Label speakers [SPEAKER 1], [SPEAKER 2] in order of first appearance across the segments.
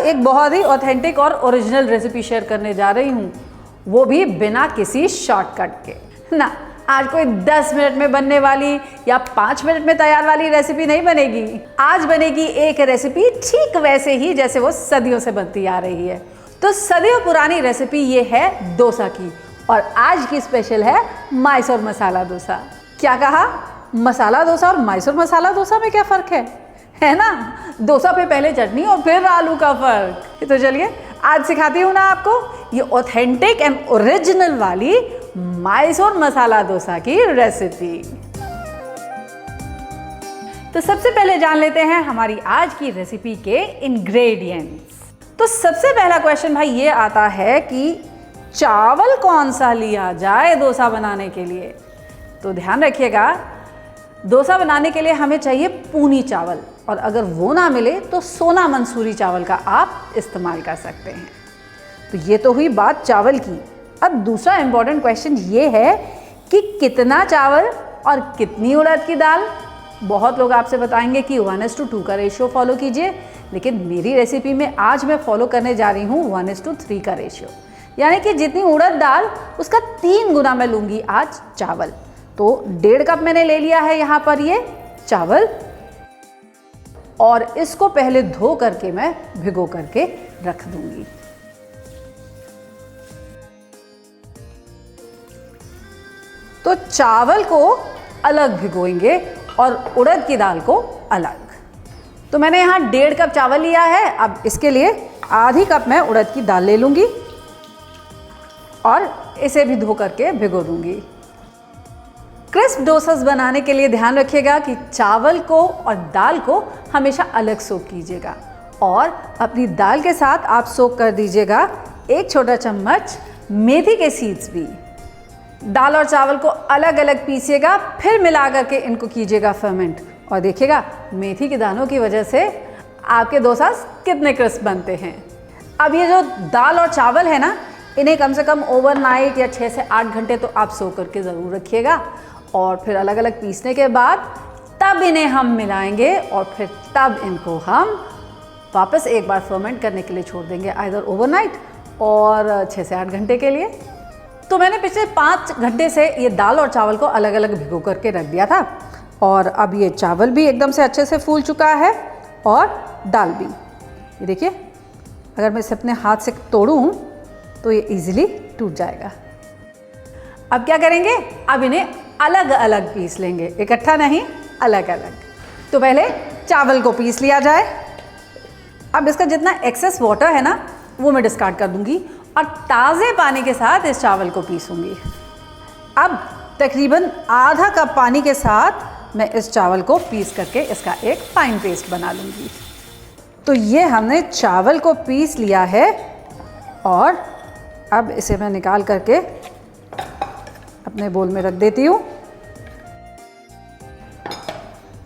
[SPEAKER 1] एक बहुत ही ऑथेंटिक और ओरिजिनल रेसिपी शेयर करने जा रही हूँ, वो भी बिना किसी शॉर्टकट के ना। आज कोई 10 मिनट में बनने वाली या 5 मिनट में तैयार वाली रेसिपी नहीं बनेगी। आज बनेगी एक रेसिपी ठीक वैसे ही जैसे वो सदियों से बनती आ रही है। तो सदियों पुरानी रेसिपी ये है डोसा की, और आज की स्पेशल है मैसूर मसाला डोसा। क्या कहा? मसाला डोसा और मैसूर मसाला डोसा में क्या फ़र्क है ना? डोसा पे पहले चटनी और फिर आलू का फ़र्क। तो चलिए आज सिखाती हूँ ना आपको ये ऑथेंटिक एंड ओरिजिनल वाली मैसूर मसाला डोसा की रेसिपी। तो सबसे पहले जान लेते हैं हमारी आज की रेसिपी के इंग्रेडिएंट्स। तो सबसे पहला क्वेश्चन भाई ये आता है कि चावल कौन सा लिया जाए डोसा बनाने के लिए। तो ध्यान रखिएगा, डोसा बनाने के लिए हमें चाहिए पूनी चावल, और अगर वो ना मिले तो सोना मंसूरी चावल का आप इस्तेमाल कर सकते हैं। तो ये तो हुई बात चावल की। अब दूसरा इंपॉर्टेंट क्वेश्चन ये है कि कितना चावल और कितनी उड़द की दाल। बहुत लोग आपसे बताएंगे कि 1:2 का रेशियो फॉलो कीजिए, लेकिन मेरी रेसिपी में आज मैं फॉलो करने जा रही हूँ 1:3 का रेशियो, यानी कि जितनी उड़द दाल उसका 3 गुना मैं लूँगी आज चावल। तो 1.5 कप मैंने ले लिया है यहाँ पर ये चावल, और इसको पहले धो करके मैं भिगो करके रख दूंगी। तो चावल को अलग भिगोएंगे और उड़द की दाल को अलग। तो मैंने यहाँ 1.5 कप चावल लिया है। अब इसके लिए आधी कप मैं उड़द की दाल ले लूँगी और इसे भी धो करके भिगो दूँगी। क्रिस्प डोसास बनाने के लिए ध्यान रखिएगा कि चावल को और दाल को हमेशा अलग सोक कीजिएगा, और अपनी दाल के साथ आप सोक कर दीजिएगा 1 छोटा चम्मच मेथी के सीड्स भी। दाल और चावल को अलग अलग पीसिएगा, फिर मिला करके इनको कीजिएगा फर्मेंट, और देखिएगा मेथी के दानों की वजह से आपके डोसास कितने क्रिस्प बनते हैं। अब ये जो दाल और चावल है ना, इन्हें कम से कम ओवरनाइट या 6 से 8 घंटे तो आप सोक करके ज़रूर रखिएगा, और फिर अलग अलग पीसने के बाद तब इन्हें हम मिलाएंगे, और फिर तब इनको हम वापस एक बार फर्मेंट करने के लिए छोड़ देंगे, आइदर ओवरनाइट और 6 से 8 घंटे के लिए। तो मैंने पिछले 5 घंटे से ये दाल और चावल को अलग अलग भिगो करके रख दिया था, और अब ये चावल भी एकदम से अच्छे से फूल चुका है और दाल भी। ये देखिए, अगर मैं इसे अपने हाथ से तोड़ूं तो ये इजीली टूट जाएगा। अब क्या करेंगे? अब इन्हें अलग अलग पीस लेंगे, इकट्ठा नहीं, अलग अलग। तो पहले चावल को पीस लिया जाए। अब इसका जितना एक्सेस वाटर है ना, वो मैं डिस्कार्ड कर दूंगी और ताज़े पानी के साथ इस चावल को पीसूंगी। अब तकरीबन आधा कप पानी के साथ मैं इस चावल को पीस करके इसका एक फाइन पेस्ट बना लूँगी। तो ये हमने चावल को पीस लिया है, और अब इसे मैं निकाल करके अपने बोल में रख देती हूँ।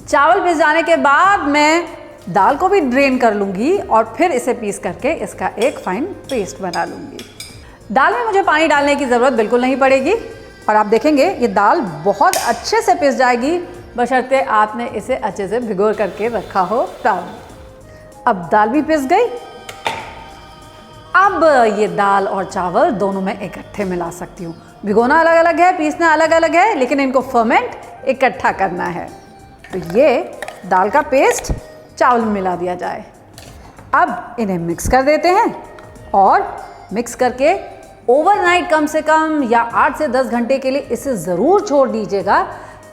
[SPEAKER 1] चावल पीस जाने के बाद मैं दाल को भी ड्रेन कर लूँगी, और फिर इसे पीस करके इसका एक फाइन पेस्ट बना लूँगी। दाल में मुझे पानी डालने की ज़रूरत बिल्कुल नहीं पड़ेगी, और आप देखेंगे ये दाल बहुत अच्छे से पिस जाएगी, बशर्ते आपने इसे अच्छे से भिगो करके रखा हो तब। अब दाल भी पिस गई। अब ये दाल और चावल दोनों में इकट्ठे मिला सकती हूँ। भिगोना अलग अलग है, पीसना अलग अलग है, लेकिन इनको फर्मेंट इकट्ठा करना है। तो ये दाल का पेस्ट चावल में मिला दिया जाए। अब इन्हें मिक्स कर देते हैं, और मिक्स करके ओवरनाइट कम से कम या 8 से 10 घंटे के लिए इसे ज़रूर छोड़ दीजिएगा,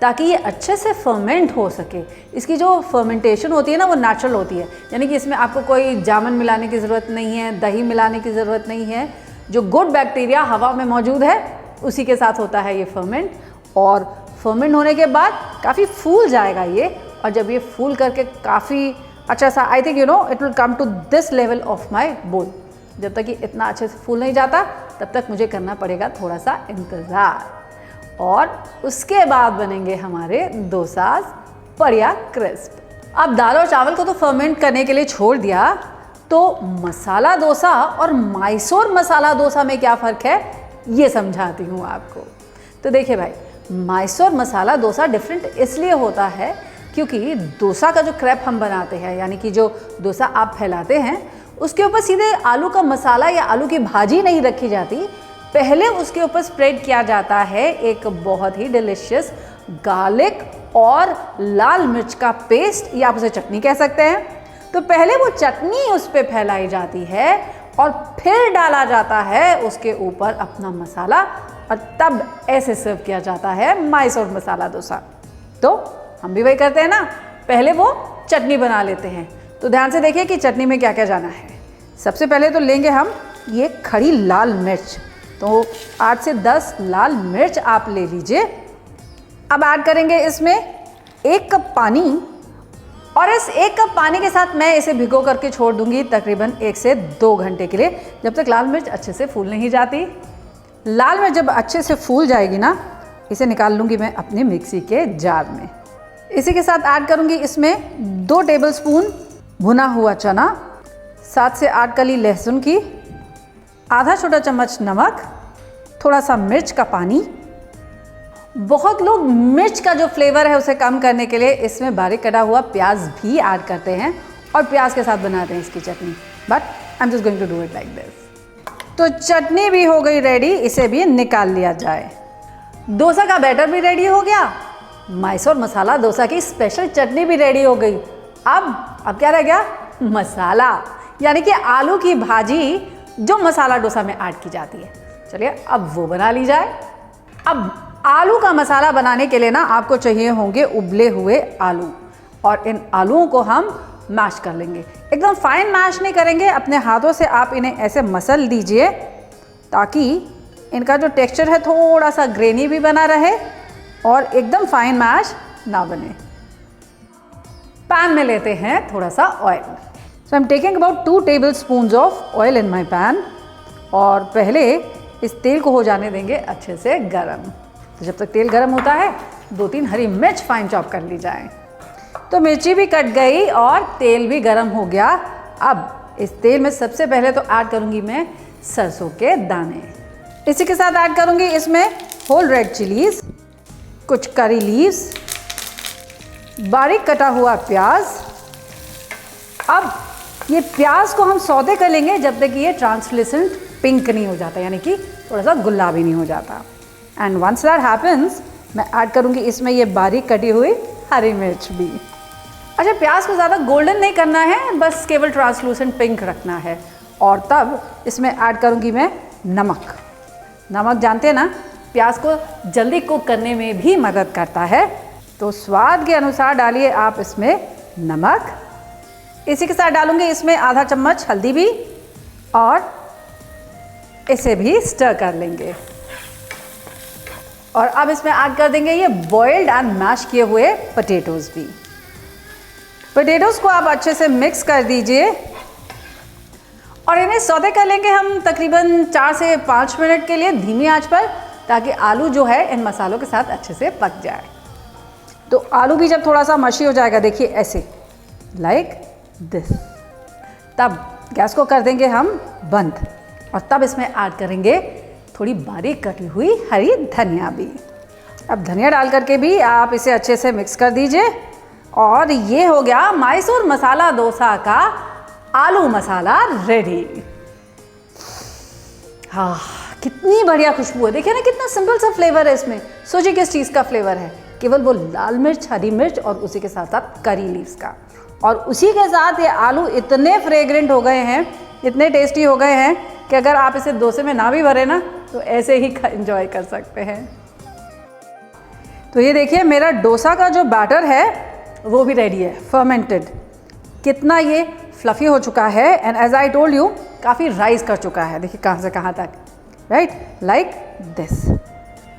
[SPEAKER 1] ताकि ये अच्छे से फर्मेंट हो सके। इसकी जो फर्मेंटेशन होती है ना, वो नेचुरल होती है, यानी कि इसमें आपको कोई जामुन मिलाने की ज़रूरत नहीं है, दही मिलाने की ज़रूरत नहीं है। जो गुड बैक्टीरिया हवा में मौजूद है उसी के साथ होता है ये फर्मेंट, और फर्मेंट होने के बाद काफ़ी फूल जाएगा ये, और जब ये फूल करके काफ़ी अच्छा सा, I think you know it will come to this level of my bowl. जब तक ये इतना अच्छे से फूल नहीं जाता तब तक मुझे करना पड़ेगा थोड़ा सा इंतज़ार, और उसके बाद बनेंगे हमारे डोसास बढ़िया क्रिस्प। अब दाल और चावल को तो फर्मेंट करने के लिए छोड़ दिया, तो मसाला डोसा और मैसूर मसाला डोसा में क्या फ़र्क है ये समझाती हूँ आपको। तो देखिए भाई, मैसूर मसाला डोसा डिफरेंट इसलिए होता है क्योंकि डोसा का जो क्रैप हम बनाते हैं, यानी कि जो डोसा आप फैलाते हैं, उसके ऊपर सीधे आलू का मसाला या आलू की भाजी नहीं रखी जाती, पहले उसके ऊपर स्प्रेड किया जाता है एक बहुत ही डिलिशियस गार्लिक और लाल मिर्च का पेस्ट, या आप उसे चटनी कह सकते हैं। तो पहले वो चटनी उस पर फैलाई जाती है और फिर डाला जाता है उसके ऊपर अपना मसाला, और तब ऐसे सर्व किया जाता है मैसूर मसाला डोसा। तो हम भी वही करते हैं ना, पहले वो चटनी बना लेते हैं। तो ध्यान से देखिए कि चटनी में क्या क्या जाना है। सबसे पहले तो लेंगे हम ये खड़ी लाल मिर्च, तो 8 से 10 लाल मिर्च आप ले लीजिए। अब ऐड करेंगे इसमें 1 कप पानी, और इस 1 कप पानी के साथ मैं इसे भिगो करके छोड़ दूंगी तकरीबन 1 से 2 घंटे के लिए, जब तक लाल मिर्च अच्छे से फूल नहीं जाती। लाल मिर्च जब अच्छे से फूल जाएगी ना, इसे निकाल लूँगी मैं अपने मिक्सी के जार में। इसी के साथ ऐड करूँगी इसमें 2 टेबलस्पून भुना हुआ चना, 7 से 8 कली लहसुन की, आधा छोटा चम्मच नमक, थोड़ा सा मिर्च का पानी। बहुत लोग मिर्च का जो फ्लेवर है उसे कम करने के लिए इसमें बारीक कटा हुआ प्याज भी ऐड करते हैं और प्याज के साथ बनाते हैं इसकी chutney, but I am just going to do it like this. तो चटनी भी हो गई रेडी, इसे भी निकाल लिया जाए। डोसा का बैटर भी रेडी हो गया, मैसूर मसाला डोसा की स्पेशल चटनी भी रेडी हो गई। अब क्या रह गया? मसाला, यानी कि आलू की भाजी जो मसाला डोसा में ऐड की जाती है। चलिए अब वो बना ली जाए। अब आलू का मसाला बनाने के लिए ना आपको चाहिए होंगे उबले हुए आलू, और इन आलूओं को हम मैश कर लेंगे। एकदम फाइन मैश नहीं करेंगे, अपने हाथों से आप इन्हें ऐसे मसल दीजिए ताकि इनका जो टेक्सचर है थोड़ा सा ग्रेनी भी बना रहे और एकदम फाइन मैश ना बने। पैन में लेते हैं थोड़ा सा oil. So I am taking about 2 tablespoons of oil in my pan, और पहले इस तेल को हो जाने देंगे अच्छे से गरम। तो जब तक तेल गरम होता है 2-3 हरी मिर्च फाइन चॉप कर ली जाए। तो मिर्ची भी कट गई और तेल भी गरम हो गया। अब इस तेल में सबसे पहले तो ऐड करूंगी मैं सरसों के दाने। इसी के साथ ऐड करूंगी इसमें होल रेड चिलीज, कुछ करी लीव्स, बारीक कटा हुआ प्याज। अब ये प्याज को हम सौते कर लेंगे जब तक ये ट्रांसलूसेंट पिंक नहीं हो जाता, यानी कि थोड़ा सा गुलाबी नहीं हो जाता। एंड वंस दैट हैपन्स मैं ऐड करूंगी इसमें ये बारीक कटी हुई हरी मिर्च भी। अच्छा, प्याज को ज़्यादा गोल्डन नहीं करना है, बस केवल ट्रांसलूसेंट पिंक रखना है। और तब इसमें ऐड करूंगी मैं नमक। नमक जानते हैं ना, प्याज को जल्दी कुक करने में भी मदद करता है, तो स्वाद के अनुसार डालिए आप इसमें नमक। इसी के साथ डालूंगी इसमें आधा चम्मच हल्दी भी, और इसे भी स्टर कर लेंगे। और अब इसमें ऐड कर देंगे ये बॉइल्ड एंड मैश किए हुए पोटैटोज भी। पोटैटोज को आप अच्छे से मिक्स कर दीजिए और इन्हें सौते कर लेंगे हम तकरीबन 4 से 5 मिनट के लिए धीमी आंच पर, ताकि आलू जो है इन मसालों के साथ अच्छे से पक जाए। तो आलू भी जब थोड़ा सा मशी हो जाएगा, देखिए ऐसे, लाइक दिस, तब गैस को कर देंगे हम बंद, और तब इसमें ऐड करेंगे थोड़ी बारीक कटी हुई हरी धनिया भी। अब धनिया डाल करके भी आप इसे अच्छे से मिक्स कर दीजिए, और ये हो गया मैसूर मसाला डोसा का आलू मसाला रेडी। हाँ, कितनी बढ़िया खुशबू है, देखिए ना, कितना सिंपल सा फ्लेवर है इसमें। सोचिए किस चीज़ का फ्लेवर है, केवल वो लाल मिर्च, हरी मिर्च और उसी के साथ साथ करी लीव्स का, और उसी के साथ ये आलू इतने फ्रेग्रेंट हो गए हैं, इतने टेस्टी हो गए हैं कि अगर आप इसे डोसे में ना भी भरे ना तो ऐसे ही एंजॉय कर सकते हैं। तो ये देखिए मेरा डोसा का जो बैटर है वो भी रेडी है, फर्मेंटेड। कितना ये फ्लफ़ी हो चुका है, and as I told you काफ़ी राइज कर चुका है। देखिए कहाँ से कहाँ तक, राइट, लाइक दिस।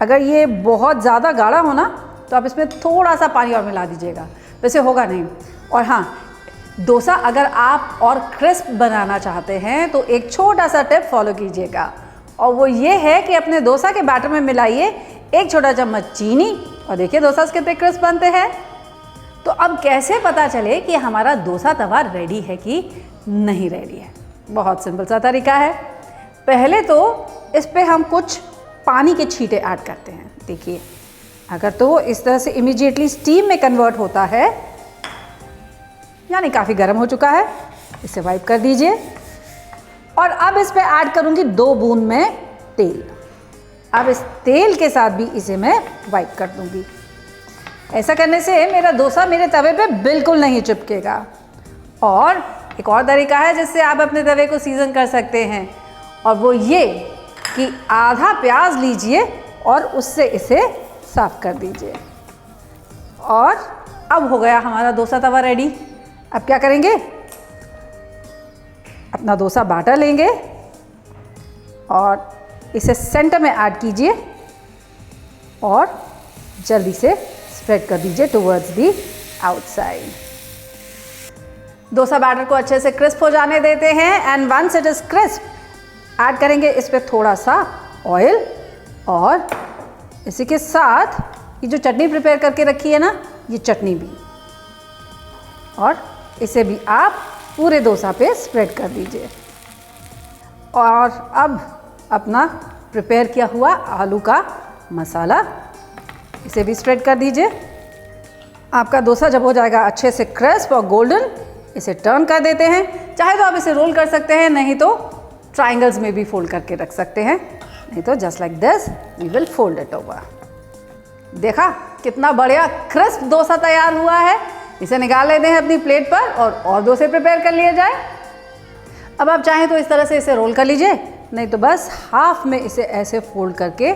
[SPEAKER 1] अगर ये बहुत ज़्यादा गाढ़ा हो ना तो आप इसमें थोड़ा सा पानी और मिला दीजिएगा, वैसे होगा नहीं। और हाँ, डोसा अगर आप और क्रिस्प बनाना चाहते हैं तो एक छोटा सा टिप फॉलो कीजिएगा, और वो ये है कि अपने डोसा के बैटर में मिलाइए 1 छोटा चम्मच चीनी, और देखिए डोसा कितने क्रिस्प बनते हैं। तो अब कैसे पता चले कि हमारा डोसा तवा रेडी है कि नहीं रेडी है? बहुत सिंपल सा तरीका है। पहले तो इस पे हम कुछ पानी के छींटे ऐड करते हैं। देखिए, अगर तो इस तरह से इमीडिएटली स्टीम में कन्वर्ट होता है, यानी काफ़ी गर्म हो चुका है, इसे वाइप कर दीजिए। और अब इस पे ऐड करूँगी 2 बूंद में तेल। अब इस तेल के साथ भी इसे मैं वाइप कर दूँगी। ऐसा करने से मेरा डोसा मेरे तवे पे बिल्कुल नहीं चिपकेगा। और एक और तरीका है जिससे आप अपने तवे को सीजन कर सकते हैं, और वो ये कि आधा प्याज लीजिए और उससे इसे साफ कर दीजिए। और अब हो गया हमारा डोसा तवा रेडी। अब क्या करेंगे, अपना डोसा बैटर लेंगे और इसे सेंटर में ऐड कीजिए और जल्दी से स्प्रेड कर दीजिए towards the outside. Dosa batter को अच्छे से क्रिस्प हो जाने देते हैं and once it is crisp add करेंगे इस पे थोड़ा सा ऑयल, और इसी के साथ ये जो चटनी प्रिपेयर करके रखी है ना, ये चटनी भी, और इसे भी आप पूरे डोसा पे स्प्रेड कर दीजिए। और अब अपना प्रिपेयर किया हुआ आलू का मसाला, इसे भी स्प्रेड कर दीजिए। आपका डोसा जब हो जाएगा अच्छे से क्रिस्प और गोल्डन, इसे टर्न कर देते हैं। चाहे तो आप इसे रोल कर सकते हैं, नहीं तो ट्रायंगल्स में भी फोल्ड करके रख सकते हैं, नहीं तो just like this we will fold it over. देखा कितना बढ़िया क्रिस्प डोसा तैयार हुआ है। इसे निकाल लेते हैं अपनी प्लेट पर और डोसे प्रिपेयर कर लिए जाए। अब आप चाहें तो इस तरह से इसे रोल कर लीजिए, नहीं तो बस हाफ में इसे ऐसे फोल्ड करके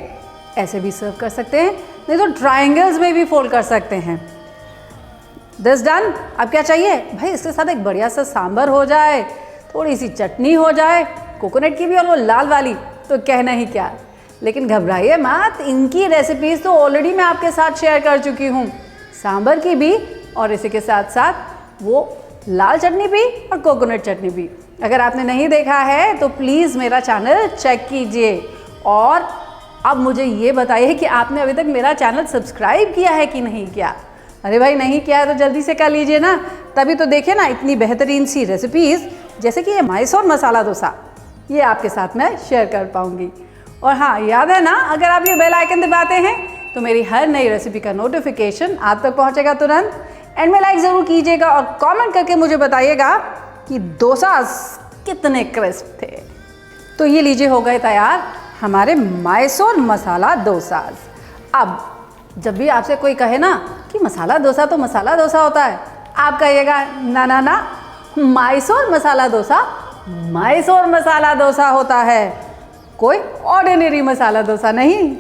[SPEAKER 1] ऐसे भी सर्व कर सकते हैं, नहीं तो ट्रायंगल्स में भी फोल्ड कर सकते हैं। This done. अब क्या चाहिए भाई, इसके साथ एक बढ़िया सा सांभर हो जाए, थोड़ी सी चटनी हो जाए, कोकोनट की भी, और वो लाल वाली तो कहना ही क्या। लेकिन घबराइए मत, इनकी रेसिपीज़ तो ऑलरेडी मैं आपके साथ शेयर कर चुकी हूँ, सांभर की भी और इसी के साथ साथ वो लाल चटनी भी और कोकोनट चटनी भी। अगर आपने नहीं देखा है तो प्लीज़ मेरा चैनल चेक कीजिए। और अब मुझे ये बताइए कि आपने अभी तक मेरा चैनल सब्सक्राइब किया है कि नहीं किया। अरे भाई नहीं किया है तो जल्दी से कर लीजिए ना, तभी तो देखिए ना इतनी बेहतरीन सी रेसिपीज़ जैसे कि ये मैसूर मसाला डोसा, ये आपके साथ मैं शेयर कर पाऊँगी। और हाँ, याद है ना, अगर आप ये बेल आइकन दबाते हैं तो मेरी हर नई रेसिपी का नोटिफिकेशन आप तक पहुँचेगा तुरंत। एंड में लाइक ज़रूर कीजिएगा और कमेंट करके मुझे बताइएगा कि डोसास कितने क्रिस्प थे। तो ये लीजिए हो गए तैयार हमारे मैसूर मसाला डोसास। अब जब भी आपसे कोई कहे ना कि मसाला डोसा तो मसाला डोसा होता है, आप कहिएगा ना ना ना, मैसूर मसाला डोसा मैसूर मसाला डोसा होता है, कोई ऑर्डिनरी मसाला डोसा नहीं।